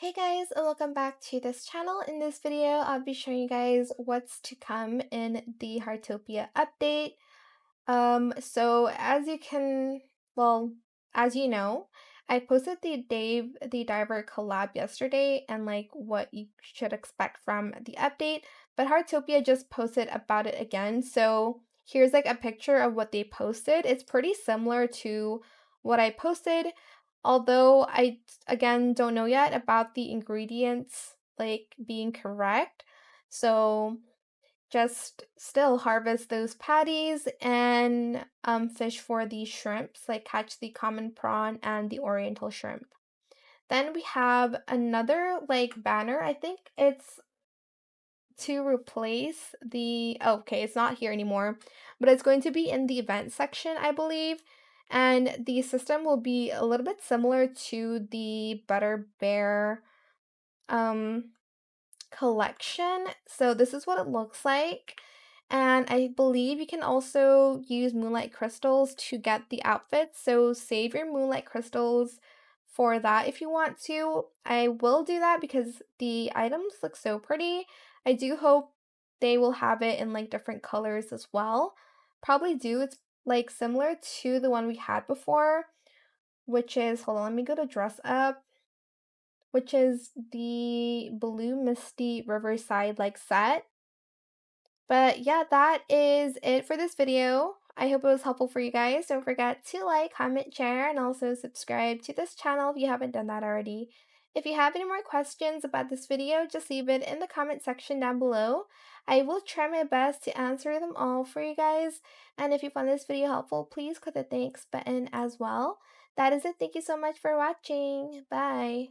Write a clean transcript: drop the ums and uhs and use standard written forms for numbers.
Hey guys, and welcome back to this channel. In this video, I'll be showing you guys what's to come in the Heartopia update. So as you know, I posted the Dave the Diver collab yesterday and like what you should expect from the update, but Heartopia just posted about it again. So here's like a picture of what they posted. It's pretty similar to what I posted, although I again don't know yet about the ingredients like being correct. So just still harvest those patties and fish for the shrimps, like catch the common prawn and the oriental shrimp. Then we have another like banner. I think it's to replace the okay, it's not here anymore, but it's going to be in the event section, I believe. And the system will be a little bit similar to the Butter Bear um collection. So this is what it looks like. And I believe you can also use Moonlight Crystals to get the outfits. So save your Moonlight Crystals for that if you want to. I will do that because the items look so pretty. I do hope they will have it in like different colors as well. Probably do. It's like similar to the one we had before, which is, hold on, let me go to dress up, which is the Blue Misty Riverside like set. But yeah, that is it for this video. I hope it was helpful for you guys. Don't forget to like, comment, share, and also subscribe to this channel if you haven't done that already. If you have any more questions about this video, just leave it in the comment section down below. I will try my best to answer them all for you guys. And if you found this video helpful, please click the thanks button as well. That is it. Thank you so much for watching. Bye.